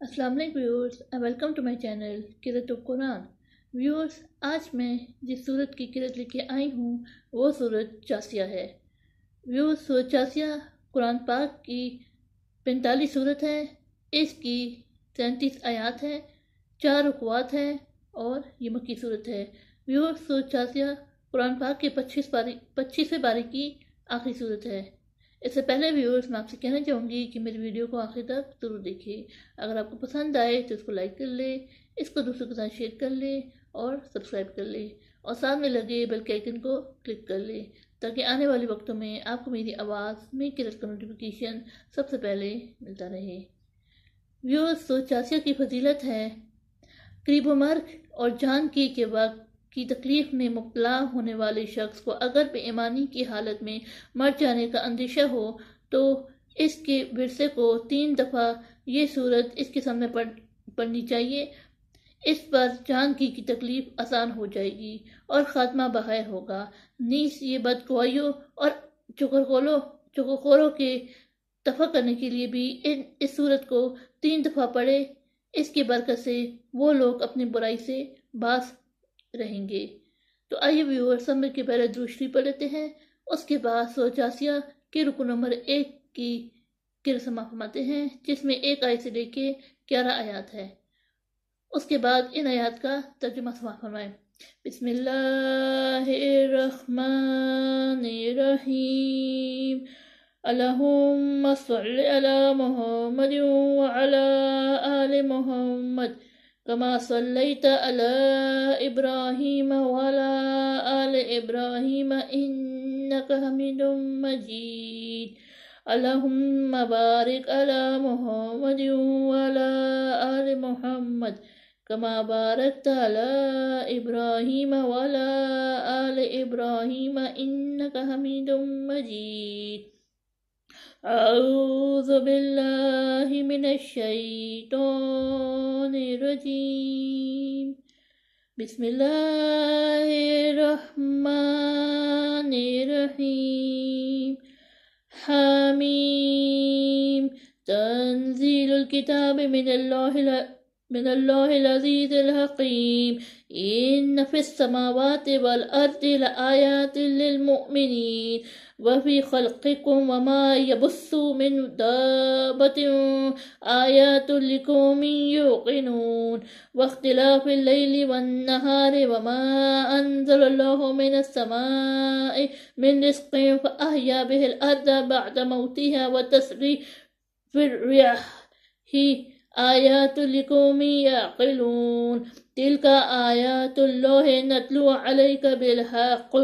अस्सलाम वालेकुम viewers and welcome to my channel Qirat Quran. Viewers, आज मैं जिस सूरत की किरत लेके आई हूँ वो सूरत जासिया है। व्यूअर्स, सूरत जासिया कुरान पाक की 45 सूरत है। इसकी 33 आयात हैं, 4 रुकवात हैं और ये मक्की सूरत है। व्यूअर्स, सूरत जासिया कुरान पाक के 25वें पारे की आखिरी सूरत है। इससे पहले व्यूअर्स, मैं आपसे कहना चाहूँगी कि मेरी वीडियो को आखिर तक ज़रूर देखिए। अगर आपको पसंद आए तो इसको लाइक कर ले, इसको दूसरों के साथ शेयर कर ले और सब्सक्राइब कर ले और साथ में लगे बेल के आइकन को क्लिक कर ले ताकि आने वाले वक्तों में आपको मेरी आवाज़ में किरत का नोटिफिकेशन सबसे पहले मिलता रहे। व्यूअर्स, सूरत जासिया की फजीलत है, करीब मर्ग और जान के वक्त की तकलीफ में मुब्तला होने वाले शख्स को अगर बेईमानी की हालत में मर जाने का अंदेशा हो तो इसके विरसे को 3 दफ़ा ये सूरत इसके सामने पढ़नी चाहिए। इस पर जान की तकलीफ आसान हो जाएगी और ख़ात्मा बखैर होगा। नीस ये बदगवाइयों और चुगलखोरों के दफा करने के लिए भी इस सूरत को 3 दफ़ा पढ़े। इसकी बरकत से वो लोग अपनी बुराई से बाज रहेंगे। तो आइए व्यूअर, समय के पहले दूसरी पढ़ लेते हैं। उसके बाद सूरत जासिया के रुकू नंबर 1 की किरत समाप्त फरमाते हैं, जिसमें 1 आयत से लेके 11 आयात है। उसके बाद इन आयात का तर्जुमा समाप्त फरमाएं। बिस्मिल्लाहिर्रहमानिर्रहीम। अल्लाहुम्मा सल्लि अला मुहम्मद व अला आलि मुहम्मद कमा सल्लैता अला इब्राहीम व अला आलि इब्राहीम इन्नका हमीदुम मजीद। अल्लाहुम्मा बारिक अला मुहम्मद व अला आलि मुहम्मद कमा बारकता अला इब्राहीम व अला आलि इब्राहीम इन्नका हमीदुम मजीद। अऊज़ु बिल्लाहि मिनश शैतानिर रजीम। बिस्मिल्लाहिर्रहमानिर रहीम। हामीम। तंजीलुल किताब मिनल्लाहिल अज़ीज़िल हकीम। इन्न फिस समावाति वल अर्दि लआयातिन लिल मुमिनीन वफ़ी ख़ल्क़िकुम वमा यबुस्सु मिन दाब्बतिन आयातुन लिक़ौमिन युक़िनून वख्तिलाफ़िल लैलि वन्नहारि वमा अंज़लल्लाहु मिनस समाइ मिन रिज़्क़िन फ़अहया बिहिल अर्द बअद मौतिहा व तस्रीफ़िर रियाहि आयातुन लिक़ौमिन यअक़िलून। तिल्का आयातुल्लाहि नत्लुहा अलैका बिलहक़्क़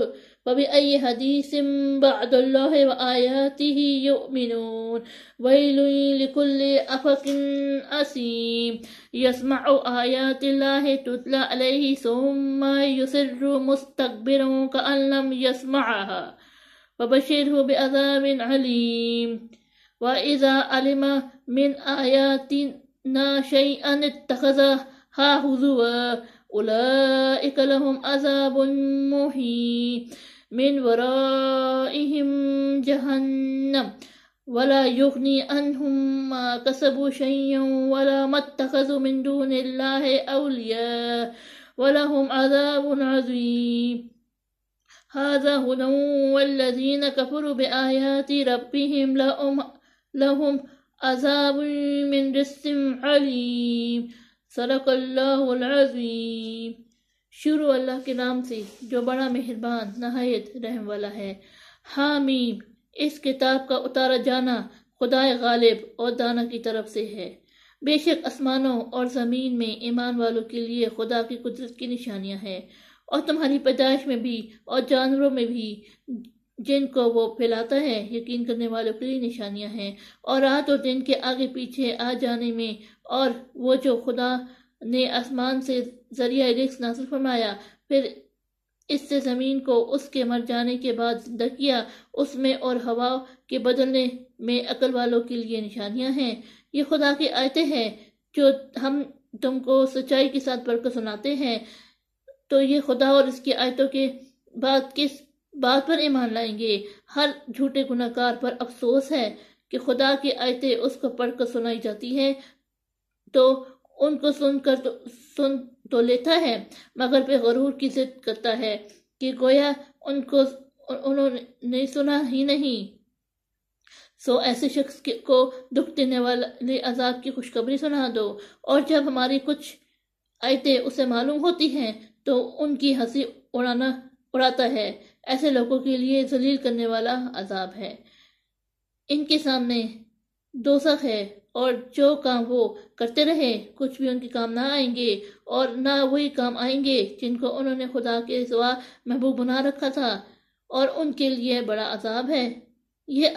फ़बिअय्यि हदीसिम बअदल्लाहि व आयातिहि युमिनून। वैलुन लिकुल्लि अफ़किन असीम। यस्मअु आयातिल्लाहि तुतला अलैहि सुम्मा युसिर्रु मुस्तक्बिरन कअन लम यस्मअहा फ़बश्शिरहु बिअज़ाबिन अलीम। व इज़ा अलिम मिन आयातिना शैअन इत्तख़ज़हा हुज़ुवा उलाइक लहुम अज़ाबुन मुहीन मिन वराइहिम जहन्नम वला युग़नी अन्हुम मा कसबु शैअन वला मत्तख़ज़ु मिन दूनिल्लाहि औलिया वलहुम अज़ाबुन अज़ीम। हाज़ा हुदन वल्लज़ीना कफ़रू बिआयाति रब्बिहिम लहुम अज़ाबुन मिन रिज़्क़िन अलीम। सदक़ल्लाहुल अज़ीम। शुरू अल्लाह के नाम से जो बड़ा मेहरबान नहायत रहम वाला है। हामीम। इस किताब का उतारा जाना खुदाए गालिब और दाना की तरफ से है। बेशक आसमानों और ज़मीन में ईमान वालों के लिए खुदा की कुदरत की निशानियां हैं और तुम्हारी पैदाइश में भी और जानवरों में भी जिनको वो फैलाता है यकीन करने वालों के लिए निशानियां हैं। और रात और दिन के आगे पीछे आ जाने में और वो जो खुदा ने आसमान से जरिया रिज़्क़ नाज़िल फरमाया फिर इससे ज़मीन को उसके मर जाने के बाद जिंदा किया, उसमें और हवा के बदलने में अकल वालों के लिए निशानियां हैं। ये खुदा की आयतें हैं जो हम तुमको सच्चाई के साथ पढ़कर सुनाते हैं। तो ये खुदा और इसकी आयतों के बाद किस बात पर ईमान लाएंगे? हर झूठे गुनहगार पर अफसोस है कि खुदा की आयतें उसको पढ़कर सुनाई जाती हैं تو ان کو سن تو لیتا ہے، مگر پہ غرور کی ضد کرتا ہے کہ گویا انہوں نے سنا ہی نہیں۔ سو ایسے شخص کو دکھ دینے والے عذاب کی خوشخبری سنا دو، اور جب ہماری کچھ آیتیں اسے معلوم ہوتی ہیں تو ان کی ہنسی اڑاتا ہے۔ ایسے لوگوں کے لیے ذلیل کرنے والا عذاب ہے۔ ان کے سامنے دوزخ ہے، اور جو کام وہ کرتے رہے کچھ بھی ان کے کام نہ آئیں گے، اور نہ وہی کام آئیں گے جن کو انہوں نے خدا کے سوا محبوب بنا رکھا تھا، اور ان کے لیے بڑا عذاب ہے۔ یہ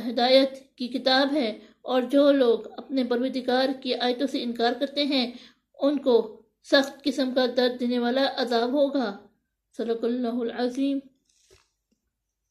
ہدایت کی کتاب ہے، اور جو لوگ اپنے پروردگار کی آیتوں سے انکار کرتے ہیں ان کو سخت قسم کا درد دینے والا عذاب ہوگا۔ صدق اللہ العظیم۔